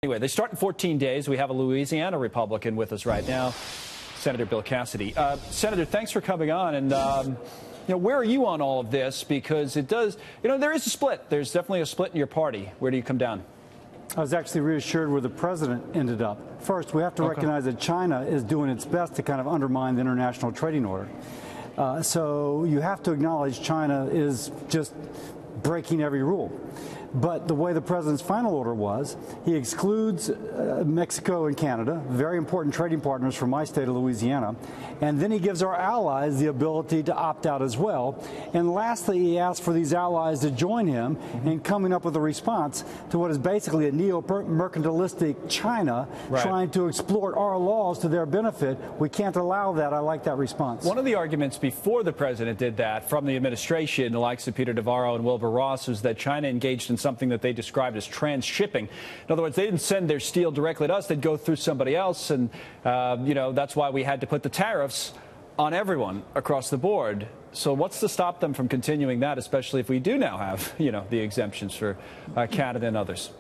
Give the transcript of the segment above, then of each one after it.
Anyway, they start in 14 days. We have a Louisiana Republican with us right now, Senator Bill Cassidy. Senator, thanks for coming on. And, where are you on all of this? Because it does, there is a split. There's definitely a split in your party. Where do you come down? I was actually reassured where the president ended up. First, we have to recognize that China is doing its best to kind of undermine the international trading order. So you have to acknowledge China is just breaking every rule. But the way the president's final order was, he excludes Mexico and Canada, very important trading partners for my state of Louisiana, and then he gives our allies the ability to opt out as well. And lastly, he asks for these allies to join him in coming up with a response to what is basically a neo-mercantilistic China trying to exploit our laws to their benefit. We can't allow that. I like that response. One of the arguments before the president did that from the administration, the likes of Peter Navarro and Wilbur Ross, was that China engaged in something that they described as transshipping. In other words, they didn't send their steel directly to us. They'd go through somebody else. And, that's why we had to put the tariffs on everyone across the board. So what's to stop them from continuing that, especially if we do now have, the exemptions for Canada and others?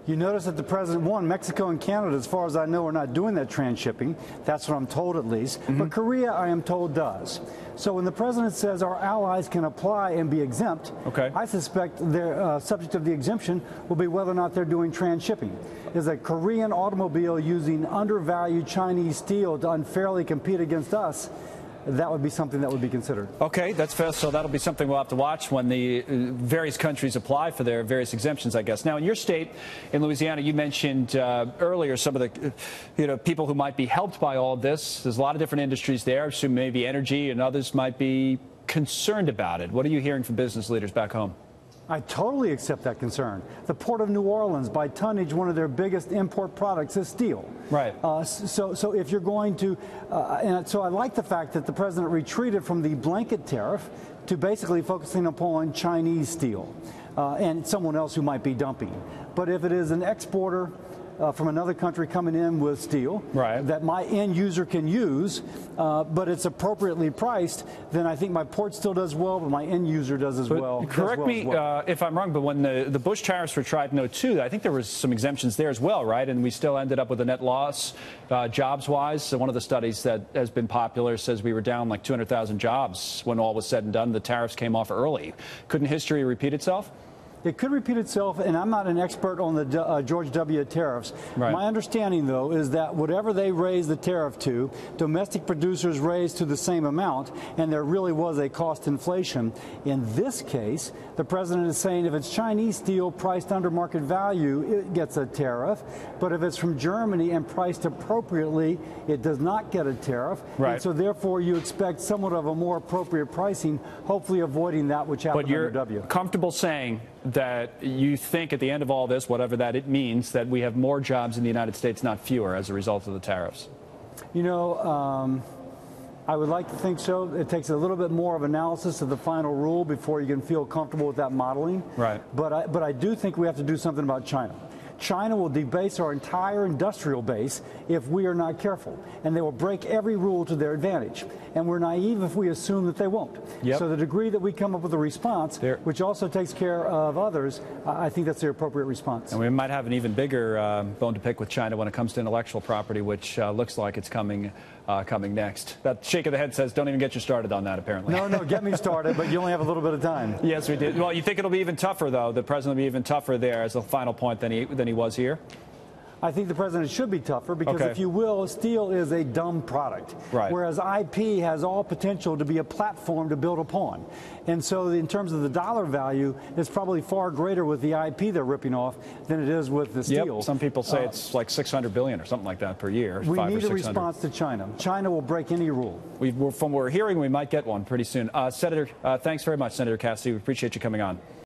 You notice that the president won. Mexico and Canada, as far as I know, are not doing that transshipping. That's what I'm told, at least. But Korea, I am told, does. So when the president says our allies can apply and be exempt, I suspect their subject of the exemption will be whether or not they're doing transshipping. Is a Korean automobile using undervalued Chinese steel to unfairly compete against us? That would be something that would be considered. Okay, that's fair. So that'll be something we'll have to watch when the various countries apply for their various exemptions, I guess. Now, in your state, in Louisiana, you mentioned earlier some of the people who might be helped by all of this. There's a lot of different industries there. I assume maybe energy and others might be concerned about it. What are you hearing from business leaders back home? I totally accept that concern. The Port of New Orleans, by tonnage, one of their biggest import products is steel. Right. So if you're going to, and so I like the fact that the president retreated from the blanket tariff to basically focusing upon Chinese steel and someone else who might be dumping. But if it is an exporter from another country coming in with steel that my end user can use, but it's appropriately priced, then I think my port still does well, but my end user does as well. Correct me if I'm wrong, but when the Bush tariffs were tried in 2002, I think there was some exemptions there as well, right? And we still ended up with a net loss jobs-wise. So one of the studies that has been popular says we were down like 200,000 jobs when all was said and done. The tariffs came off early. Couldn't history repeat itself? It could repeat itself, and I'm not an expert on the George W. tariffs. My understanding, though, is that whatever they raised the tariff to, domestic producers raised to the same amount, and there really was a cost inflation. In this case, the president is saying if it's Chinese steel priced under market value, it gets a tariff. But if it's from Germany and priced appropriately, it does not get a tariff. And so, therefore, you expect somewhat of a more appropriate pricing, hopefully avoiding that which happened under W. But you're comfortable saying that you think at the end of all this, whatever that it means, that we have more jobs in the United States, not fewer, as a result of the tariffs? I would like to think so. It takes a little bit more of analysis of the final rule before you can feel comfortable with that modeling. But I do think we have to do something about China. China will debase our entire industrial base if we are not careful, and they will break every rule to their advantage. And we're naive if we assume that they won't. So the degree that we come up with a response, which also takes care of others, I think that's the appropriate response. And we might have an even bigger bone to pick with China when it comes to intellectual property, which looks like it's coming next. That shake of the head says don't even get you started on that, apparently. No, get me started, but you only have a little bit of time. Yes, we did. Well, you think it'll be even tougher, though? The president will be even tougher there as a final point than he was here? I think the president should be tougher because, if you will, steel is a dumb product, whereas IP has all potential to be a platform to build upon. And so in terms of the dollar value, it's probably far greater with the IP they're ripping off than it is with the steel. Some people say it's like $600 billion or something like that per year. We need a response to China. China will break any rule. From what we're hearing, we might get one pretty soon. Senator, thanks very much, Senator Cassidy. We appreciate you coming on.